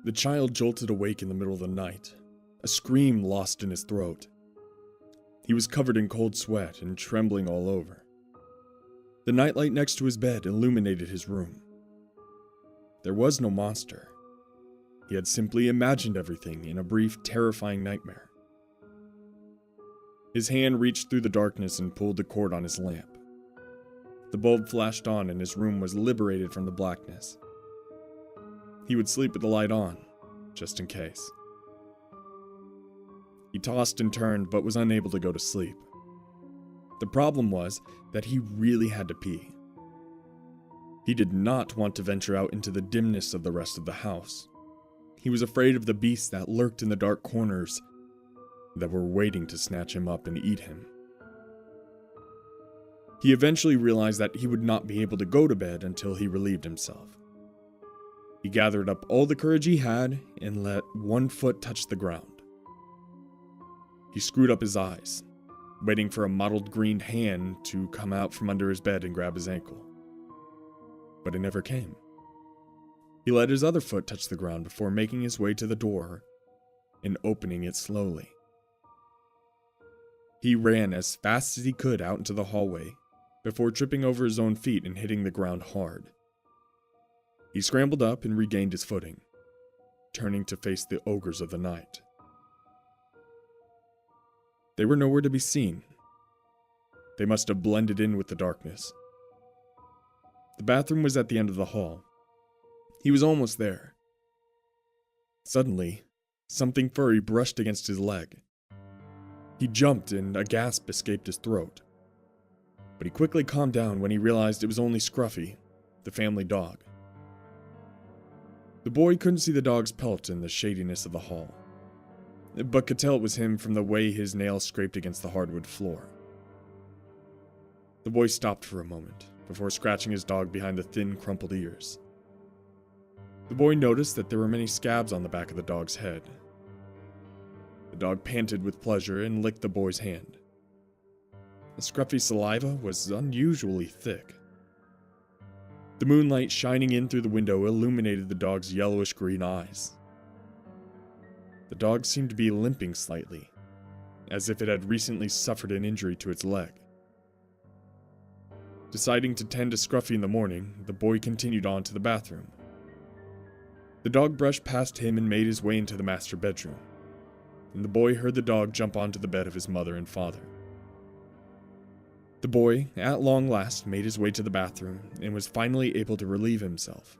The child jolted awake in the middle of the night, a scream lost in his throat. He was covered in cold sweat and trembling all over. The nightlight next to his bed illuminated his room. There was no monster. He had simply imagined everything in a brief, terrifying nightmare. His hand reached through the darkness and pulled the cord on his lamp. The bulb flashed on and his room was liberated from the blackness. He would sleep with the light on, just in case. He tossed and turned, but was unable to go to sleep. The problem was that he really had to pee. He did not want to venture out into the dimness of the rest of the house. He was afraid of the beasts that lurked in the dark corners that were waiting to snatch him up and eat him. He eventually realized that he would not be able to go to bed until he relieved himself. He gathered up all the courage he had and let one foot touch the ground. He screwed up his eyes, waiting for a mottled green hand to come out from under his bed and grab his ankle. But it never came. He let his other foot touch the ground before making his way to the door and opening it slowly. He ran as fast as he could out into the hallway before tripping over his own feet and hitting the ground hard. He scrambled up and regained his footing, turning to face the ogres of the night. They were nowhere to be seen. They must have blended in with the darkness. The bathroom was at the end of the hall. He was almost there. Suddenly, something furry brushed against his leg. He jumped and a gasp escaped his throat. But he quickly calmed down when he realized it was only Scruffy, the family dog. The boy couldn't see the dog's pelt in the shadiness of the hall, but could tell it was him from the way his nails scraped against the hardwood floor. The boy stopped for a moment, before scratching his dog behind the thin, crumpled ears. The boy noticed that there were many scabs on the back of the dog's head. The dog panted with pleasure and licked the boy's hand. The Scruffy's saliva was unusually thick. The moonlight shining in through the window illuminated the dog's yellowish-green eyes. The dog seemed to be limping slightly, as if it had recently suffered an injury to its leg. Deciding to tend to Scruffy in the morning, the boy continued on to the bathroom. The dog brushed past him and made his way into the master bedroom, and the boy heard the dog jump onto the bed of his mother and father. The boy, at long last, made his way to the bathroom and was finally able to relieve himself.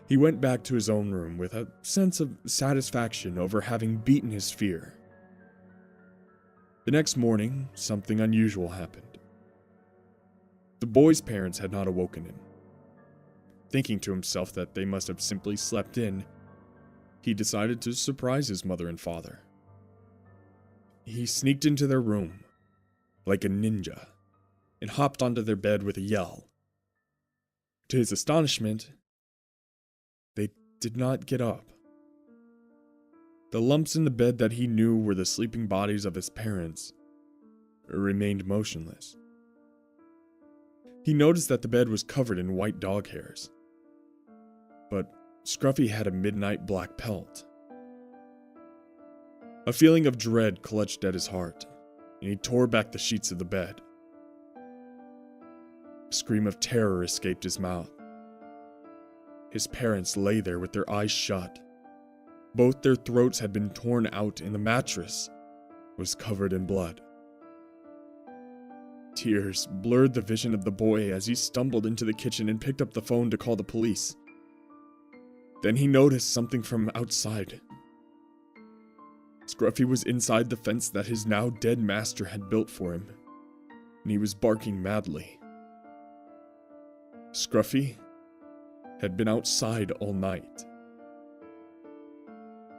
He went back to his own room with a sense of satisfaction over having beaten his fear. The next morning, something unusual happened. The boy's parents had not awoken him. Thinking to himself that they must have simply slept in, he decided to surprise his mother and father. He sneaked into their room, like a ninja, and hopped onto their bed with a yell. To his astonishment, they did not get up. The lumps in the bed that he knew were the sleeping bodies of his parents remained motionless. He noticed that the bed was covered in white dog hairs, but Scruffy had a midnight black pelt. A feeling of dread clutched at his heart, and he tore back the sheets of the bed. A scream of terror escaped his mouth. His parents lay there with their eyes shut. Both their throats had been torn out and the mattress was covered in blood. Tears blurred the vision of the boy as he stumbled into the kitchen and picked up the phone to call the police. Then he noticed something from outside. Scruffy was inside the fence that his now dead master had built for him, and he was barking madly. Scruffy had been outside all night.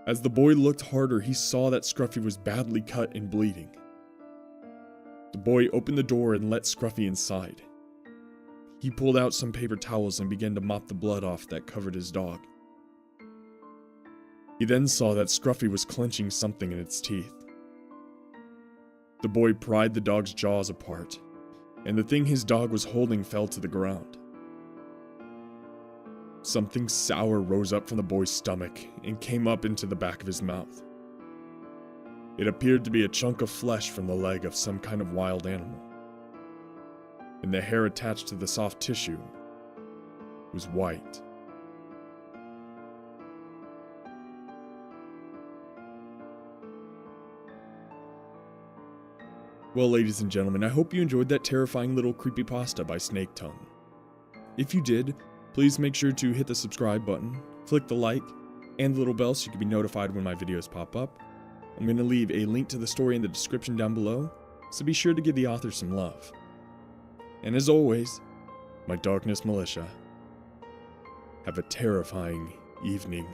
As the boy looked harder, he saw that Scruffy was badly cut and bleeding. The boy opened the door and let Scruffy inside. He pulled out some paper towels and began to mop the blood off that covered his dog. He then saw that Scruffy was clenching something in its teeth. The boy pried the dog's jaws apart, and the thing his dog was holding fell to the ground. something sour rose up from the boy's stomach and came up into the back of his mouth. It appeared to be a chunk of flesh from the leg of some kind of wild animal, and the hair attached to the soft tissue was white. Well, ladies and gentlemen, I hope you enjoyed that terrifying little creepypasta by SnakeTongue. If you did, please make sure to hit the subscribe button, click the like, and the little bell so you can be notified when my videos pop up. I'm going to leave a link to the story in the description down below, so be sure to give the author some love. And as always, my Darkness Militia, have a terrifying evening.